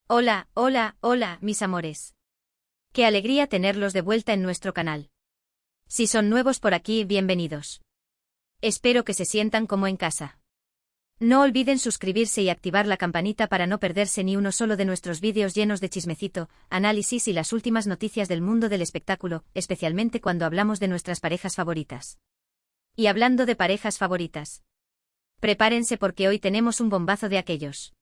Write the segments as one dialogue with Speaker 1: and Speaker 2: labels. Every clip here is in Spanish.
Speaker 1: Hola, hola, hola, mis amores. Qué alegría tenerlos de vuelta en nuestro canal. Si son nuevos por aquí, bienvenidos. Espero que se sientan como en casa. No olviden suscribirse y activar la campanita para no perderse ni uno solo de nuestros vídeos llenos de chismecito, análisis y las últimas noticias del mundo del espectáculo, especialmente cuando hablamos de nuestras parejas favoritas. Y hablando de parejas favoritas, prepárense porque hoy tenemos un bombazo de aquellos.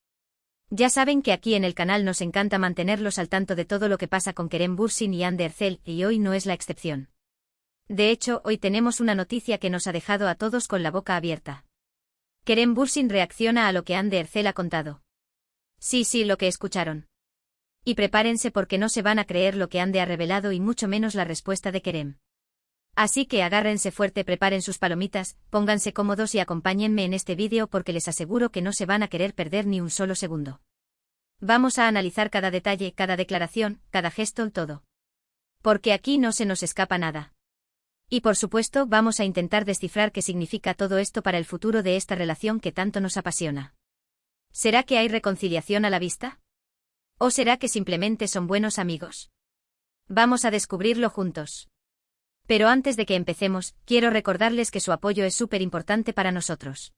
Speaker 1: Ya saben que aquí en el canal nos encanta mantenerlos al tanto de todo lo que pasa con Kerem Bürsin y Hande Erçel, y hoy no es la excepción. De hecho, hoy tenemos una noticia que nos ha dejado a todos con la boca abierta. Kerem Bürsin reacciona a lo que Hande Erçel ha contado. Sí, lo que escucharon. Y prepárense porque no se van a creer lo que Hande ha revelado y mucho menos la respuesta de Kerem. Así que agárrense fuerte, preparen sus palomitas, pónganse cómodos y acompáñenme en este vídeo porque les aseguro que no se van a querer perder ni un solo segundo. Vamos a analizar cada detalle, cada declaración, cada gesto, todo. Porque aquí no se nos escapa nada. Y por supuesto vamos a intentar descifrar qué significa todo esto para el futuro de esta relación que tanto nos apasiona. ¿Será que hay reconciliación a la vista? ¿O será que simplemente son buenos amigos? Vamos a descubrirlo juntos. Pero antes de que empecemos, quiero recordarles que su apoyo es súper importante para nosotros.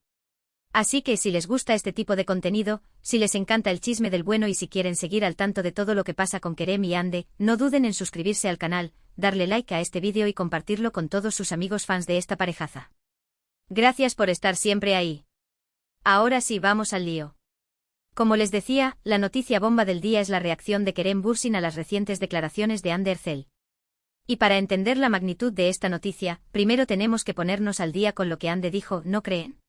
Speaker 1: Así que si les gusta este tipo de contenido, si les encanta el chisme del bueno y si quieren seguir al tanto de todo lo que pasa con Kerem y Hande, no duden en suscribirse al canal, darle like a este vídeo y compartirlo con todos sus amigos fans de esta parejaza. Gracias por estar siempre ahí. Ahora sí, vamos al lío. Como les decía, la noticia bomba del día es la reacción de Kerem Bürsin a las recientes declaraciones de Hande Erçel. Y para entender la magnitud de esta noticia, primero tenemos que ponernos al día con lo que Hande dijo, ¿no creen?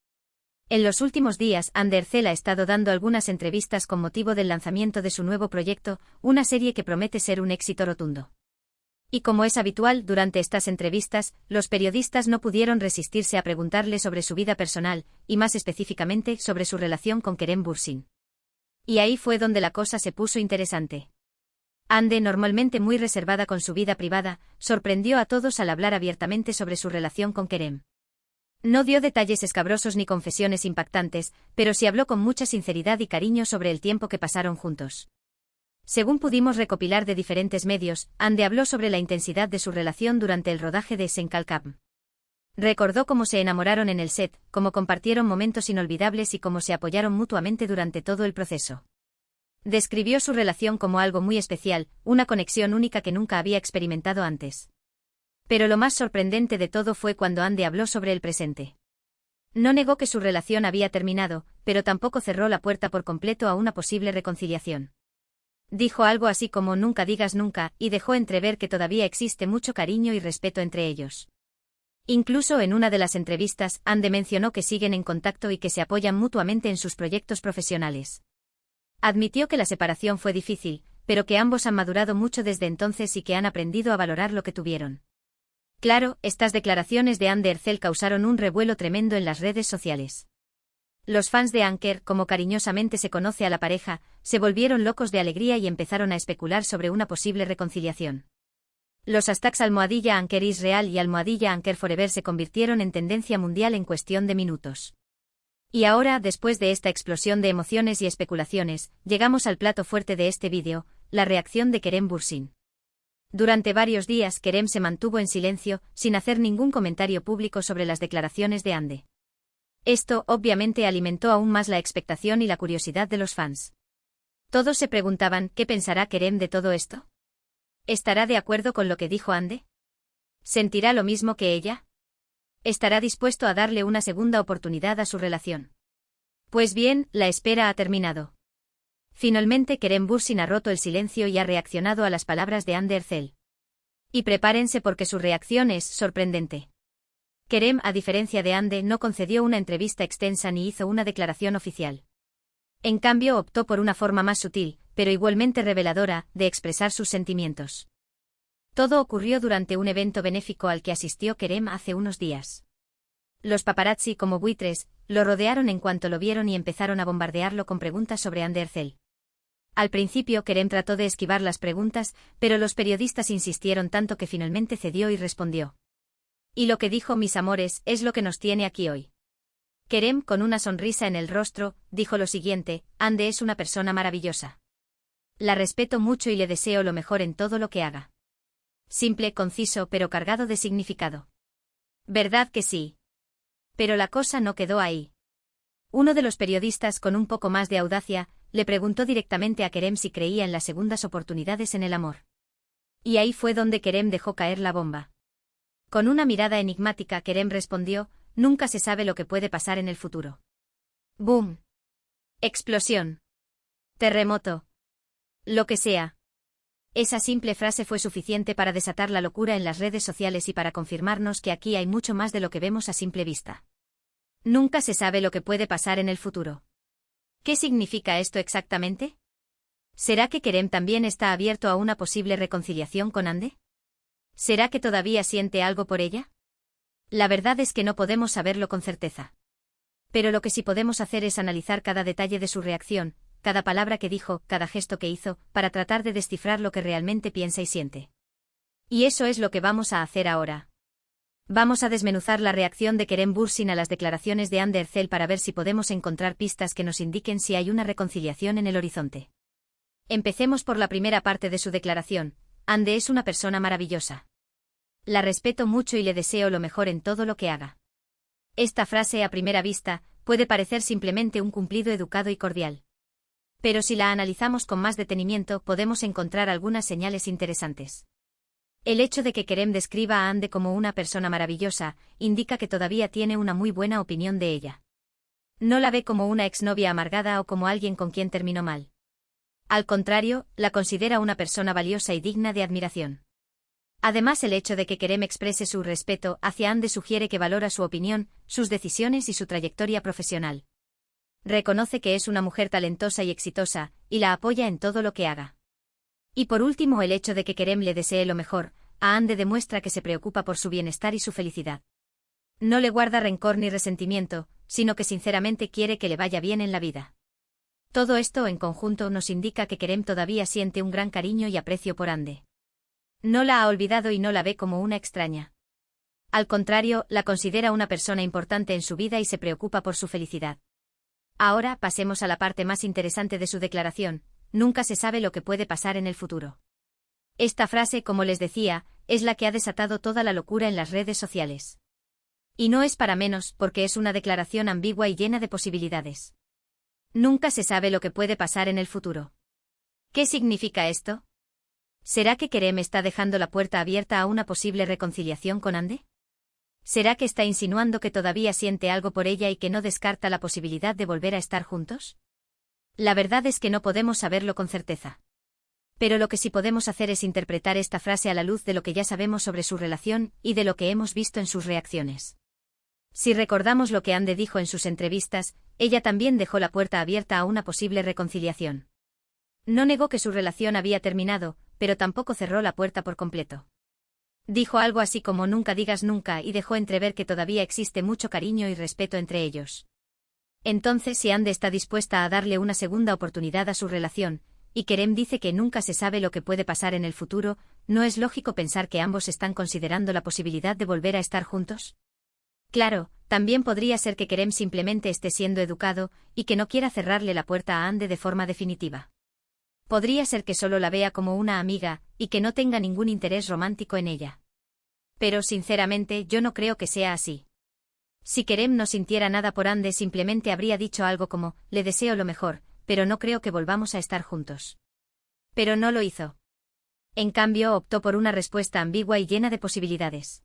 Speaker 1: En los últimos días, Hande Erçel ha estado dando algunas entrevistas con motivo del lanzamiento de su nuevo proyecto, una serie que promete ser un éxito rotundo. Y como es habitual, durante estas entrevistas, los periodistas no pudieron resistirse a preguntarle sobre su vida personal, y más específicamente sobre su relación con Kerem Bürsin. Y ahí fue donde la cosa se puso interesante. Hande, normalmente muy reservada con su vida privada, sorprendió a todos al hablar abiertamente sobre su relación con Kerem. No dio detalles escabrosos ni confesiones impactantes, pero sí habló con mucha sinceridad y cariño sobre el tiempo que pasaron juntos. Según pudimos recopilar de diferentes medios, Hande habló sobre la intensidad de su relación durante el rodaje de Sen Kalkam. Recordó cómo se enamoraron en el set, cómo compartieron momentos inolvidables y cómo se apoyaron mutuamente durante todo el proceso. Describió su relación como algo muy especial, una conexión única que nunca había experimentado antes. Pero lo más sorprendente de todo fue cuando Hande habló sobre el presente. No negó que su relación había terminado, pero tampoco cerró la puerta por completo a una posible reconciliación. Dijo algo así como nunca digas nunca, y dejó entrever que todavía existe mucho cariño y respeto entre ellos. Incluso en una de las entrevistas, Hande mencionó que siguen en contacto y que se apoyan mutuamente en sus proyectos profesionales. Admitió que la separación fue difícil, pero que ambos han madurado mucho desde entonces y que han aprendido a valorar lo que tuvieron. Claro, estas declaraciones de Hande Erçel causaron un revuelo tremendo en las redes sociales. Los fans de Anker, como cariñosamente se conoce a la pareja, se volvieron locos de alegría y empezaron a especular sobre una posible reconciliación. Los hashtags #Anker is real y #Anker forever se convirtieron en tendencia mundial en cuestión de minutos. Y ahora, después de esta explosión de emociones y especulaciones, llegamos al plato fuerte de este vídeo, la reacción de Kerem Bürsin. Durante varios días Kerem se mantuvo en silencio, sin hacer ningún comentario público sobre las declaraciones de Hande. Esto, obviamente, alimentó aún más la expectación y la curiosidad de los fans. Todos se preguntaban, ¿qué pensará Kerem de todo esto? ¿Estará de acuerdo con lo que dijo Hande? ¿Sentirá lo mismo que ella? ¿Estará dispuesto a darle una segunda oportunidad a su relación? Pues bien, la espera ha terminado. Finalmente Kerem Bürsin ha roto el silencio y ha reaccionado a las palabras de Hande Erçel. Y prepárense porque su reacción es sorprendente. Kerem, a diferencia de Hande, no concedió una entrevista extensa ni hizo una declaración oficial. En cambio, optó por una forma más sutil, pero igualmente reveladora, de expresar sus sentimientos. Todo ocurrió durante un evento benéfico al que asistió Kerem hace unos días. Los paparazzi, como buitres, lo rodearon en cuanto lo vieron y empezaron a bombardearlo con preguntas sobre Hande Erçel. Al principio Kerem trató de esquivar las preguntas, pero los periodistas insistieron tanto que finalmente cedió y respondió. Y lo que dijo, mis amores, es lo que nos tiene aquí hoy. Kerem, con una sonrisa en el rostro, dijo lo siguiente: Hande es una persona maravillosa. La respeto mucho y le deseo lo mejor en todo lo que haga. Simple, conciso, pero cargado de significado. ¿Verdad que sí? Pero la cosa no quedó ahí. Uno de los periodistas, con un poco más de audacia, le preguntó directamente a Kerem si creía en las segundas oportunidades en el amor. Y ahí fue donde Kerem dejó caer la bomba. Con una mirada enigmática, Kerem respondió: nunca se sabe lo que puede pasar en el futuro. ¡Boom! Explosión. Terremoto. Lo que sea. Esa simple frase fue suficiente para desatar la locura en las redes sociales y para confirmarnos que aquí hay mucho más de lo que vemos a simple vista. Nunca se sabe lo que puede pasar en el futuro. ¿Qué significa esto exactamente? ¿Será que Kerem también está abierto a una posible reconciliación con Hande? ¿Será que todavía siente algo por ella? La verdad es que no podemos saberlo con certeza. Pero lo que sí podemos hacer es analizar cada detalle de su reacción, cada palabra que dijo, cada gesto que hizo, para tratar de descifrar lo que realmente piensa y siente. Y eso es lo que vamos a hacer ahora. Vamos a desmenuzar la reacción de Kerem Bürsin a las declaraciones de Hande Erçel para ver si podemos encontrar pistas que nos indiquen si hay una reconciliación en el horizonte. Empecemos por la primera parte de su declaración: Hande es una persona maravillosa. La respeto mucho y le deseo lo mejor en todo lo que haga. Esta frase, a primera vista, puede parecer simplemente un cumplido educado y cordial. Pero si la analizamos con más detenimiento, podemos encontrar algunas señales interesantes. El hecho de que Kerem describa a Hande como una persona maravillosa, indica que todavía tiene una muy buena opinión de ella. No la ve como una exnovia amargada o como alguien con quien terminó mal. Al contrario, la considera una persona valiosa y digna de admiración. Además, el hecho de que Kerem exprese su respeto hacia Hande sugiere que valora su opinión, sus decisiones y su trayectoria profesional. Reconoce que es una mujer talentosa y exitosa, y la apoya en todo lo que haga. Y por último, el hecho de que Kerem le desee lo mejor a Hande demuestra que se preocupa por su bienestar y su felicidad. No le guarda rencor ni resentimiento, sino que sinceramente quiere que le vaya bien en la vida. Todo esto en conjunto nos indica que Kerem todavía siente un gran cariño y aprecio por Hande. No la ha olvidado y no la ve como una extraña. Al contrario, la considera una persona importante en su vida y se preocupa por su felicidad. Ahora pasemos a la parte más interesante de su declaración: nunca se sabe lo que puede pasar en el futuro. Esta frase, como les decía, es la que ha desatado toda la locura en las redes sociales. Y no es para menos, porque es una declaración ambigua y llena de posibilidades. Nunca se sabe lo que puede pasar en el futuro. ¿Qué significa esto? ¿Será que Kerem está dejando la puerta abierta a una posible reconciliación con Hande? ¿Será que está insinuando que todavía siente algo por ella y que no descarta la posibilidad de volver a estar juntos? La verdad es que no podemos saberlo con certeza. Pero lo que sí podemos hacer es interpretar esta frase a la luz de lo que ya sabemos sobre su relación y de lo que hemos visto en sus reacciones. Si recordamos lo que Hande dijo en sus entrevistas, ella también dejó la puerta abierta a una posible reconciliación. No negó que su relación había terminado, pero tampoco cerró la puerta por completo. Dijo algo así como nunca digas nunca y dejó entrever que todavía existe mucho cariño y respeto entre ellos. Entonces, si Hande está dispuesta a darle una segunda oportunidad a su relación, y Kerem dice que nunca se sabe lo que puede pasar en el futuro, ¿no es lógico pensar que ambos están considerando la posibilidad de volver a estar juntos? Claro, también podría ser que Kerem simplemente esté siendo educado y que no quiera cerrarle la puerta a Hande de forma definitiva. Podría ser que solo la vea como una amiga y que no tenga ningún interés romántico en ella. Pero sinceramente yo no creo que sea así. Si Kerem no sintiera nada por Hande, simplemente habría dicho algo como, le deseo lo mejor, pero no creo que volvamos a estar juntos. Pero no lo hizo. En cambio, optó por una respuesta ambigua y llena de posibilidades.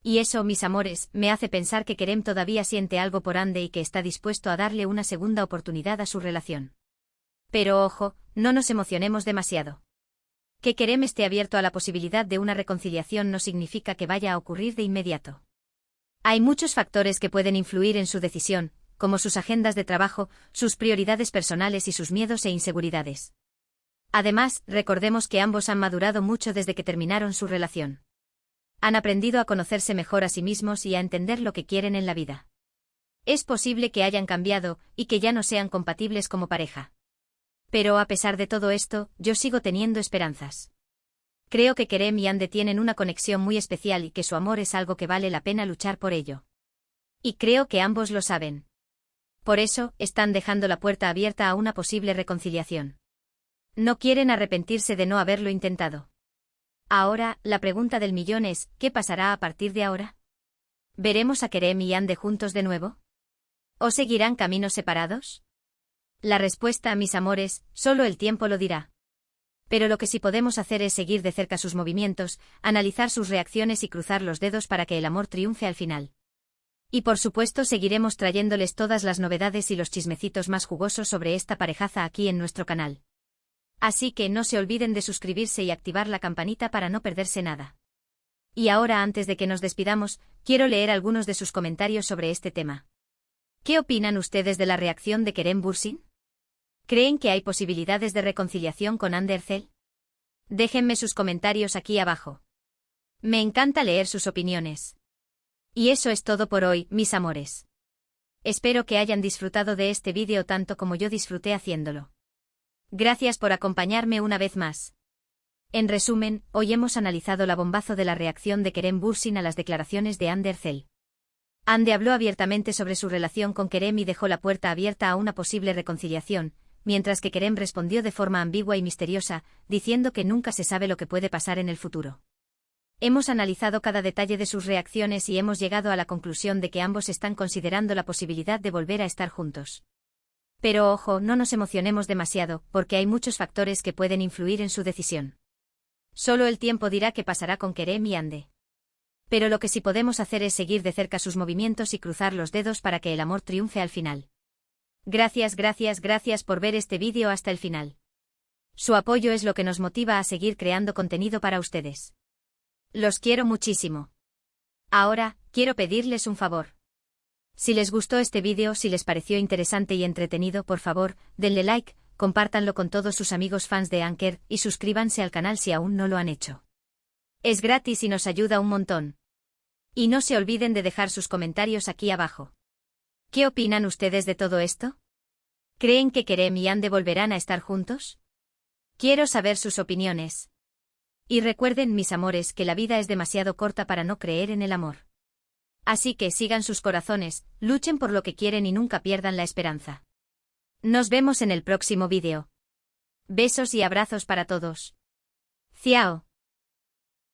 Speaker 1: Y eso, mis amores, me hace pensar que Kerem todavía siente algo por Hande y que está dispuesto a darle una segunda oportunidad a su relación. Pero ojo, no nos emocionemos demasiado. Que Kerem esté abierto a la posibilidad de una reconciliación no significa que vaya a ocurrir de inmediato. Hay muchos factores que pueden influir en su decisión, como sus agendas de trabajo, sus prioridades personales y sus miedos e inseguridades. Además, recordemos que ambos han madurado mucho desde que terminaron su relación. Han aprendido a conocerse mejor a sí mismos y a entender lo que quieren en la vida. Es posible que hayan cambiado y que ya no sean compatibles como pareja. Pero a pesar de todo esto, yo sigo teniendo esperanzas. Creo que Kerem y Hande tienen una conexión muy especial y que su amor es algo que vale la pena luchar por ello. Y creo que ambos lo saben. Por eso, están dejando la puerta abierta a una posible reconciliación. No quieren arrepentirse de no haberlo intentado. Ahora, la pregunta del millón es, ¿qué pasará a partir de ahora? ¿Veremos a Kerem y Ande juntos de nuevo? ¿O seguirán caminos separados? La respuesta, mis amores, solo el tiempo lo dirá. Pero lo que sí podemos hacer es seguir de cerca sus movimientos, analizar sus reacciones y cruzar los dedos para que el amor triunfe al final. Y por supuesto seguiremos trayéndoles todas las novedades y los chismecitos más jugosos sobre esta parejaza aquí en nuestro canal. Así que no se olviden de suscribirse y activar la campanita para no perderse nada. Y ahora, antes de que nos despidamos, quiero leer algunos de sus comentarios sobre este tema. ¿Qué opinan ustedes de la reacción de Kerem Bürsin? ¿Creen que hay posibilidades de reconciliación con Hande Erçel? Déjenme sus comentarios aquí abajo. Me encanta leer sus opiniones. Y eso es todo por hoy, mis amores. Espero que hayan disfrutado de este vídeo tanto como yo disfruté haciéndolo. Gracias por acompañarme una vez más. En resumen, hoy hemos analizado la bombazo de la reacción de Kerem Bürsin a las declaraciones de Hande Erçel. Hande habló abiertamente sobre su relación con Kerem y dejó la puerta abierta a una posible reconciliación, mientras que Kerem respondió de forma ambigua y misteriosa, diciendo que nunca se sabe lo que puede pasar en el futuro. Hemos analizado cada detalle de sus reacciones y hemos llegado a la conclusión de que ambos están considerando la posibilidad de volver a estar juntos. Pero ojo, no nos emocionemos demasiado, porque hay muchos factores que pueden influir en su decisión. Solo el tiempo dirá qué pasará con Kerem y Hande. Pero lo que sí podemos hacer es seguir de cerca sus movimientos y cruzar los dedos para que el amor triunfe al final. Gracias por ver este vídeo hasta el final. Su apoyo es lo que nos motiva a seguir creando contenido para ustedes. Los quiero muchísimo. Ahora, quiero pedirles un favor. Si les gustó este vídeo, si les pareció interesante y entretenido, por favor, denle like, compártanlo con todos sus amigos fans de Anker y suscríbanse al canal si aún no lo han hecho. Es gratis y nos ayuda un montón. Y no se olviden de dejar sus comentarios aquí abajo. ¿Qué opinan ustedes de todo esto? ¿Creen que Kerem y Hande volverán a estar juntos? Quiero saber sus opiniones. Y recuerden, mis amores, que la vida es demasiado corta para no creer en el amor. Así que sigan sus corazones, luchen por lo que quieren y nunca pierdan la esperanza. Nos vemos en el próximo vídeo. Besos y abrazos para todos. Ciao.